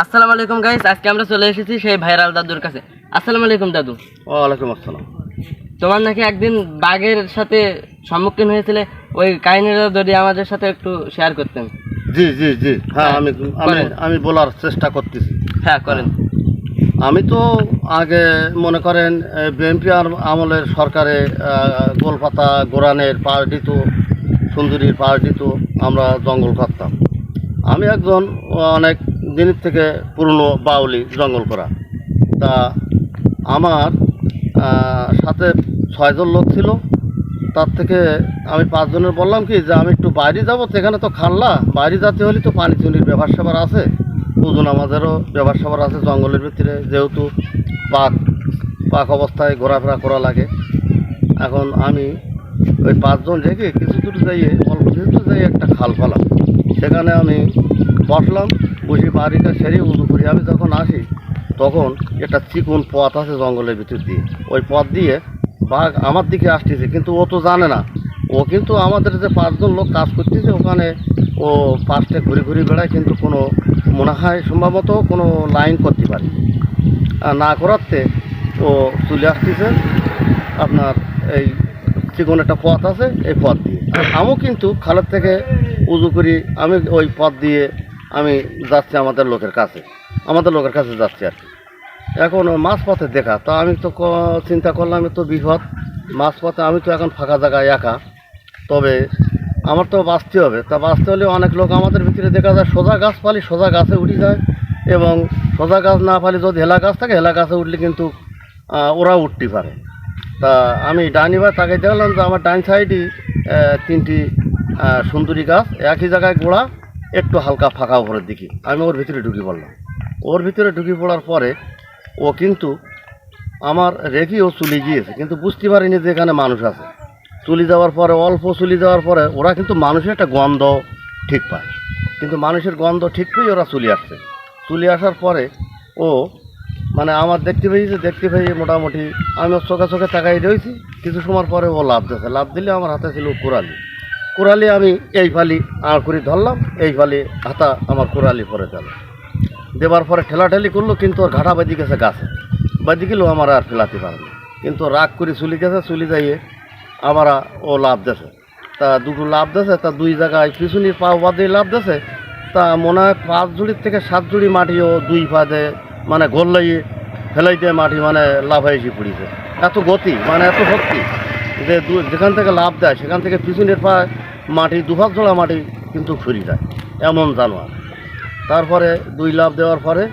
আসসালামু আলাইকুম গাইস, আজকে আমরা চলে এসেছি সেই ভাইরাল দাদুর কাছে। আসসালামু আলাইকুম দাদু। ওয়ালাইকুম আসসালাম। তোমার নাকি একদিন বাঘের সাথে সম্মুখীন হয়েছিলে, ওই কাহিনীটা যদি আমাদের সাথে একটু শেয়ার করতেন। জি জি জি, হ্যাঁ, আমি করেন। আমি বলার চেষ্টা করতেছি। হ্যাঁ করেন। আমি তো আগে মনে করেন বিএনপি আর আমলের সরকারে গোলপাতা গোরানের পাড় দিত, সুন্দরীর পাড় দিত, আমরা জঙ্গল করতাম। আমি একজন অনেক দিনের থেকে পুরনো বাউলি জঙ্গল করা। তা আমার সাথে 6 জন লোক ছিল। তার থেকে আমি 5 জনের বললাম কি যে আমি একটু বাইরে যাবো, সেখানে তো খাল্লা, বাইরে যেতে হলে তো পানি চুনির ব্যাপার স্যাপার আছে, ওজন আমাদেরও ব্যাপার স্যাপার আছে জঙ্গলের ভিতরে, যেহেতু পাক অবস্থায় ঘোরাফেরা করা লাগে। এখন আমি ওই 5 জন রেখে কিছু দূর যাইয়ে, অল্প কিছু দূর যাইয়ে একটা খাল ফেলাম, সেখানে আমি বসলাম, বসে বাড়িটা সেরে উজু করি। আমি যখন আসি তখন একটা চিকন পথ আছে জঙ্গলের ভিতর দিয়ে, ওই পথ দিয়ে বাঘ আমার দিকে আসতেছে, কিন্তু ও তো জানে না। ও কিন্তু আমাদের যে 5 জন লোক কাজ করতেছে ওখানে, ও পাশটা ঘুরে ঘুরে বেড়ায়, কিন্তু কোনো মনে হয় সম্ভবত কোনো লাইন করতে পারে না করাতে ও চলে আসতেছে আপনার এই চিকন একটা পথ আছে, এই পথ দিয়ে। আমিও কিন্তু খালের থেকে উজু করি, আমি ওই পথ দিয়ে আমি যাচ্ছি আমাদের লোকের কাছে যাচ্ছি আর কি। এখন মাছ পথে দেখা, তা আমি তো চিন্তা করলাম তো বিপদ, মাছ পথে আমি তো এখন ফাঁকা জায়গায় একা, তবে আমার তো বাঁচতে হবে। তা বাঁচতে হলে অনেক লোক আমাদের ভিতরে দেখা যায় সোজা গাছ পালি সোজা গাছে উঠে যায়, এবং সোজা গাছ না পালি যদি হেলা গাছ থাকে হেলা গাছে উঠলে কিন্তু ওরা উঠতে পারে। তা আমি ডাইনি বা তাকে দেখলাম যে আমার ডাইন সাইডে 3টি সুন্দরী গাছ, একই জায়গায় গোড়া, একটু হালকা ফাঁকা উপরের দিকে। আমি ওর ভিতরে ঢুকে পড়লাম। ওর ভিতরে ঢুকে পড়ার পরে ও কিন্তু আমার রেখে ও চলে গিয়েছে, কিন্তু বুঝতে পারিনি যে এখানে মানুষ আছে। চলে যাওয়ার পরে, অল্প চলে যাওয়ার পরে ওরা কিন্তু মানুষের একটা গন্ধ ঠিক পায়, কিন্তু মানুষের গন্ধ ঠিক পেয়ে ওরা চলে আসার পরে ও মানে আমার দেখতে পেয়েছে মোটামুটি আমি ওর চোখে তাকাই রয়েছি। কিছু সময় পরে ও লাভ দিলে আমার হাতে ছিল কোরালি আমি এই ফালি আড় করে ধরলাম, এই ফালি হাতা আমার কোরালি পরে দিল, দেবার পরে ঠেলাঠেলি করলো, কিন্তু ওর ঘাটা বাজি গেছে গাছে, বাজি গেলেও আমার আর ফেলাতে পারেনি, কিন্তু রাগ করে চলে যাইয়ে আবার ও লাভ দিয়েছে। তা দুটো লাভ দিয়েছে, তা 2 জায়গায় পিছনের পা বাদে লাভ দিয়েছে। তা মনে হয় 5 জুড়ির থেকে 7 জুড়ি মাটি ও 2 পাতে মানে গোল লাগিয়ে ফেলাইতে মাটি মানে লাফাই এসে পড়েছে। এত গতি, মানে এত শক্তি যে যেখান থেকে লাভ দেয় সেখান থেকে পিছনের পা মাটি 2 ভাগ জোড়া মাটি কিন্তু সরে যায়, এমন জানোয়ার। তারপরে 2 লাভ দেওয়ার পরে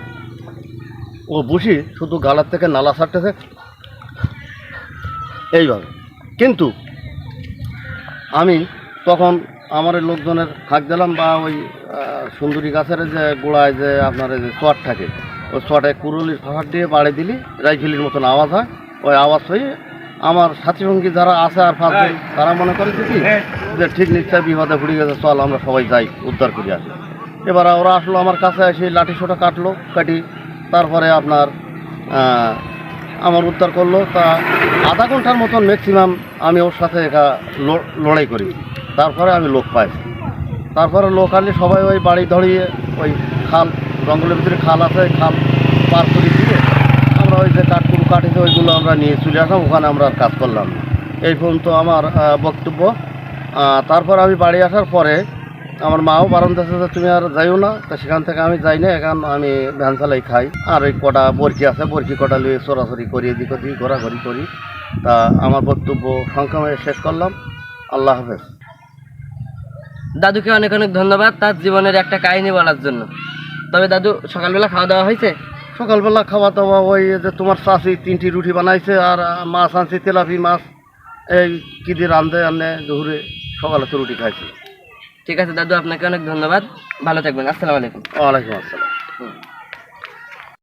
ও বসি শুধু গালার থেকে নালা ছাড়তেছে এইভাবে। কিন্তু আমি তখন আমার লোকজনের হাঁক দিলাম, বা ওই সুন্দরী গাছের যে গোড়ায় যে আপনার যে সোয়াট থাকে, ওই সোয়াটায় কুরুলির ফাঁক দিয়ে বাড়ি দিলি রাইফেলের মতন আওয়াজ হয়। ওই আওয়াজ হয়ে আমার সাথীসঙ্গী যারা আছে আর 5 জন, তারা মনে করেছে কি যে ঠিক নিশ্চয় বিপদে পড়ে গেছে, চল আমরা সবাই যাই উদ্ধার করে আসি। এবার ওরা আসলো আমার কাছে, এসে লাঠি সোটা কাটি তারপরে আপনার আমার উদ্ধার করলো। তা আধা ঘন্টার মতন ম্যাক্সিমাম আমি ওর সাথে লড়াই করি। তারপরে আমি লোক পাইছি। তারপরে লোক আনলে সবাই ওই বাড়ি ধরিয়ে ওই খাল, জঙ্গলের ভিতরে খাল আছে, খাল পার করে দিয়ে আমরা ওই যে কাঠকুড়ো কাটিতে ওইগুলো আমরা নিয়ে চলে আসলাম, ওখানে আমরা আর কাজ করলাম না। এই পর্যন্ত আমার বক্তব্য। তারপর আমি বাড়ি আসার পরে আমার মাও বারণ দিয়েছে যে তুমি আর যাইও না। তা সেখান থেকে আমি যাই না, এখন আমি ভ্যান চালাই খাই। আর ওই কটা বরকি আছে, বরকি কটা নিয়ে চোরাচুরি করি, এদিক ওদিক ঘোরাঘুরি করি। তা আমার বক্তব্য সংক্ষেপে শেষ করলাম। আল্লাহ হাফেজ। দাদুকে অনেক অনেক ধন্যবাদ তার জীবনের একটা কাহিনী বলার জন্য। তবে দাদু, সকালবেলা খাওয়া দাওয়া হয়েছে? সকালবেলা খাওয়া দাওয়া ওই যে তোমার চাষি 3টি রুটি বানাইছে, আর মাছ আনছে, তেলাপি মাছ, এই কি দিয়ে আনে দুপুরে, সকালে তো রুটি খাইছি। ঠিক আছে দাদু, আপনাকে অনেক ধন্যবাদ, ভালো থাকবেন। আসসালামু আলাইকুম। ওয়ালাইকুম আসসালাম।